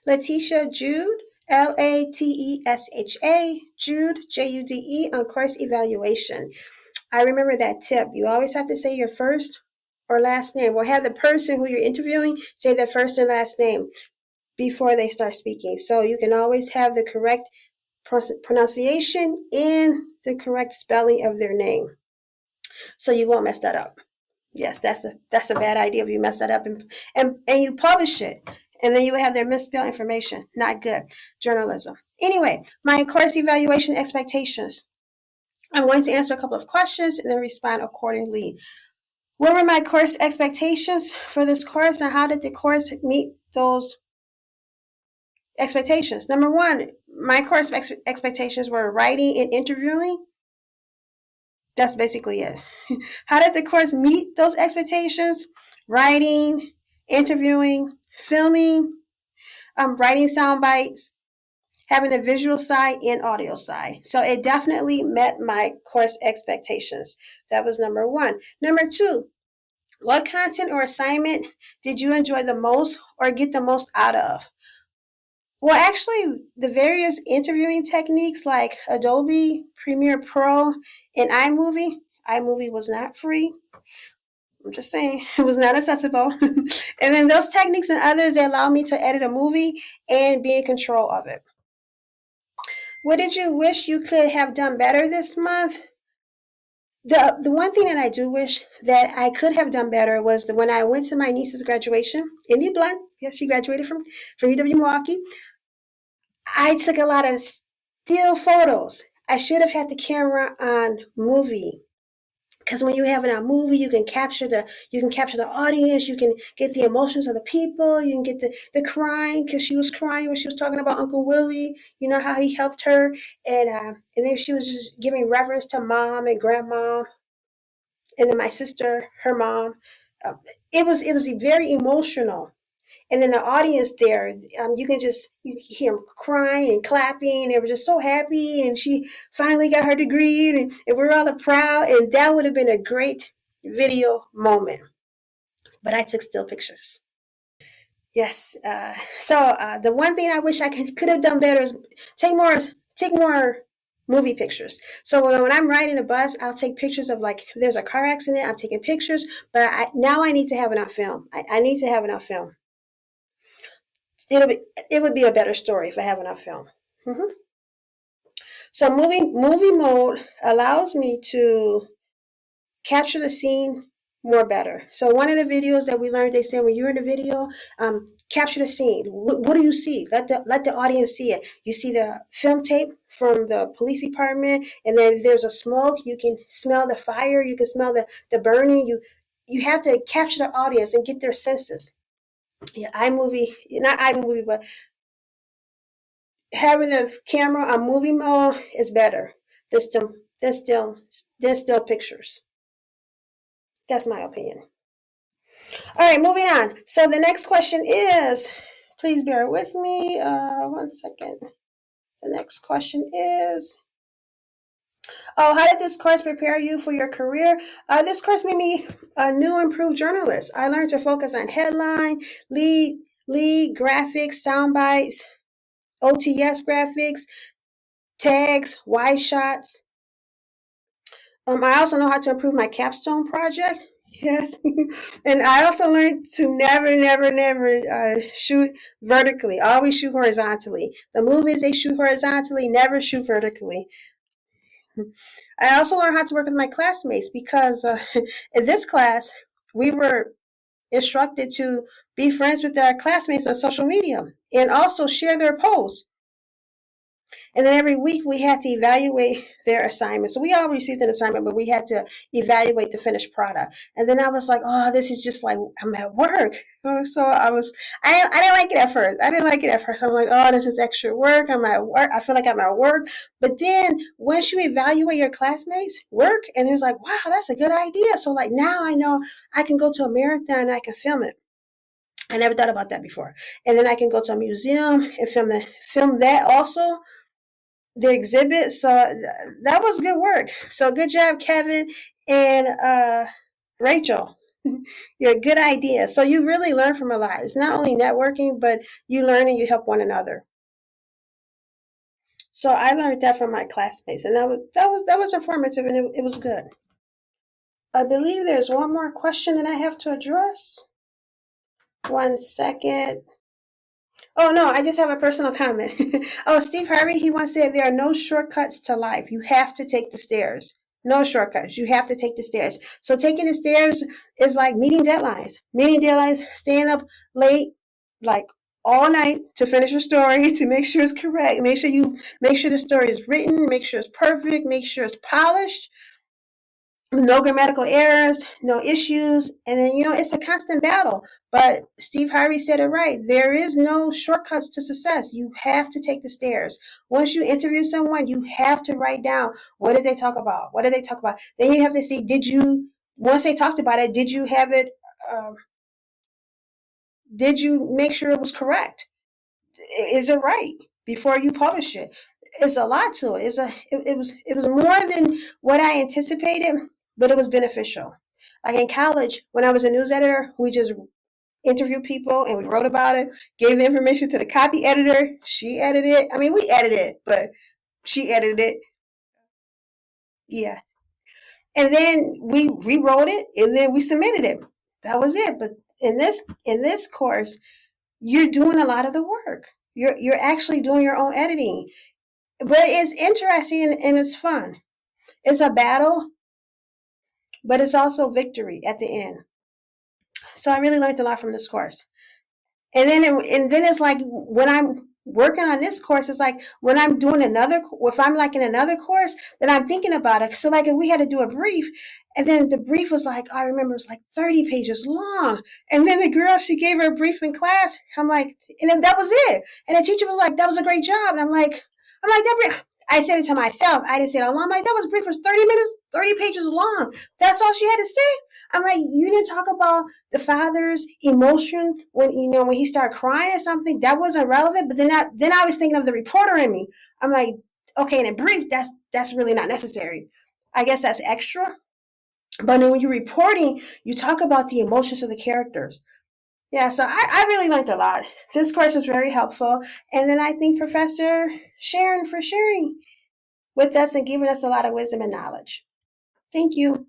Letitia Jude, Latesha, Jude, Jude, on course evaluation. I remember that tip. You always have to say your first or last name, or have the person who you're interviewing say their first and last name before they start speaking. So you can always have the correct pronunciation and the correct spelling of their name, so you won't mess that up. Yes, that's a bad idea if you mess that up and you publish it, and then you have their misspelled information. Not good. Journalism. Anyway, my course evaluation expectations. I'm going to answer a couple of questions and then respond accordingly. What were my course expectations for this course, and how did the course meet those expectations? Number one, my course expectations were writing and interviewing. That's basically it. How did the course meet those expectations? Writing, interviewing, filming, writing sound bites, having the visual side and audio side. So it definitely met my course expectations. That was number one. Number two, what content or assignment did you enjoy the most or get the most out of? Well, actually, the various interviewing techniques like Adobe, Premiere Pro, and iMovie was not free. I'm just saying, it was not accessible. And then those techniques and others, they allow me to edit a movie and be in control of it. What did you wish you could have done better this month? The one thing that I do wish that I could have done better was when I went to my niece's graduation, Indy Blunt, yes, she graduated from UW Milwaukee. I took a lot of still photos. I should have had the camera on movie, because when you're having a movie, you can capture the audience, you can get the emotions of the people, you can get the crying, because she was crying when she was talking about Uncle Willie, you know, how he helped her, and then she was just giving reverence to mom and grandma, and then my sister, her mom. It was very emotional. And then the audience there, you hear them crying and clapping. They were just so happy, and she finally got her degree, and we're all proud. And that would have been a great video moment. But I took still pictures. Yes. So the one thing I wish I could have done better is take more movie pictures. So when I'm riding a bus, I'll take pictures of, like, if there's a car accident, I'm taking pictures. But now I need to have enough film. I need to have enough film. It would be a better story if I have enough film. Mm-hmm. So movie mode allows me to capture the scene more better. So one of the videos that we learned, they said when you're in the video, capture the scene. What do you see? Let the audience see it. You see the film tape from the police department, and then there's a smoke. You can smell the fire. You can smell the burning. You have to capture the audience and get their senses. Yeah, not iMovie, but having the camera on movie mode is better than still pictures. That's my opinion. All right, moving on. So the next question is, please bear with me 1 second. The next question is, how did this course prepare you for your career? This course made me a new improved journalist. I learned to focus on headline, lead graphics, sound bites, OTS graphics, tags, wide shots. I also know how to improve my capstone project. Yes. And I also learned to never shoot vertically. Always shoot horizontally. The movies, they shoot horizontally, never shoot vertically. I also learned how to work with my classmates, because in this class, we were instructed to be friends with our classmates on social media and also share their posts. And then every week we had to evaluate their assignment. So we all received an assignment, but we had to evaluate the finished product. And then I was like, oh, this is just like I'm at work. So I didn't like it at first. I'm like, oh, this is extra work. I'm at work. I feel like I'm at work. But then once you evaluate your classmates' work, and it's like, wow, that's a good idea. So like now I know I can go to a marathon and I can film it. I never thought about that before. And then I can go to a museum and film that also, the exhibit. So that was good work. So good job, Kevin and Rachel. You're a good idea. So you really learn from a lot. It's not only networking, but you learn and you help one another. So I learned that from my classmates, and that was informative, and it was good. I believe there's one more question that I have to address. One second. Oh no, I just have a personal comment. Oh, Steve Harvey, he once said there are no shortcuts to life. You have to take the stairs. No shortcuts. You have to take the stairs. So taking the stairs is like meeting deadlines. Meeting deadlines, staying up late, like all night to finish your story, to make sure it's correct. Make sure the story is written, make sure it's perfect, make sure it's polished, no grammatical errors, no issues, and then it's a constant battle. But Steve Harvey said it right. There is no shortcuts to success. You have to take the stairs. Once you interview someone, you have to write down what did they talk about. What did they talk about? Then you have to see once they talked about it, did you have it? Uh, did you make sure it was correct? Is it right before you publish it? It's a lot to it. It was more than what I anticipated, but it was beneficial. Like in college, when I was a news editor, we just interviewed people and we wrote about it, gave the information to the copy editor. She edited it. I mean, we edited it, but she edited it. Yeah. And then we rewrote it and then we submitted it. That was it. But in this course, you're doing a lot of the work. You're actually doing your own editing. But it's interesting and it's fun. It's a battle, but it's also victory at the end. So I really learned a lot from this course. And then it's like when I'm working on this course, it's like when I'm doing if I'm like in another course, then I'm thinking about it. So like if we had to do a brief, and then the brief was like, I remember it was like 30 pages long. And then the girl, she gave her a brief in class. I'm like, and then that was it. And the teacher was like, that was a great job. And I'm like, that brief. I said it to myself. I didn't say it out loud. I'm like, that was brief. It was 30 minutes, 30 pages long. That's all she had to say. I'm like, you didn't talk about the father's emotion when he started crying or something. That wasn't relevant. But then I was thinking of the reporter in me. I'm like, okay, in a brief, that's really not necessary. I guess that's extra. But then when you're reporting, you talk about the emotions of the characters. Yeah, so I really learned a lot. This course was very helpful. And then I thank Professor Sharon for sharing with us and giving us a lot of wisdom and knowledge. Thank you.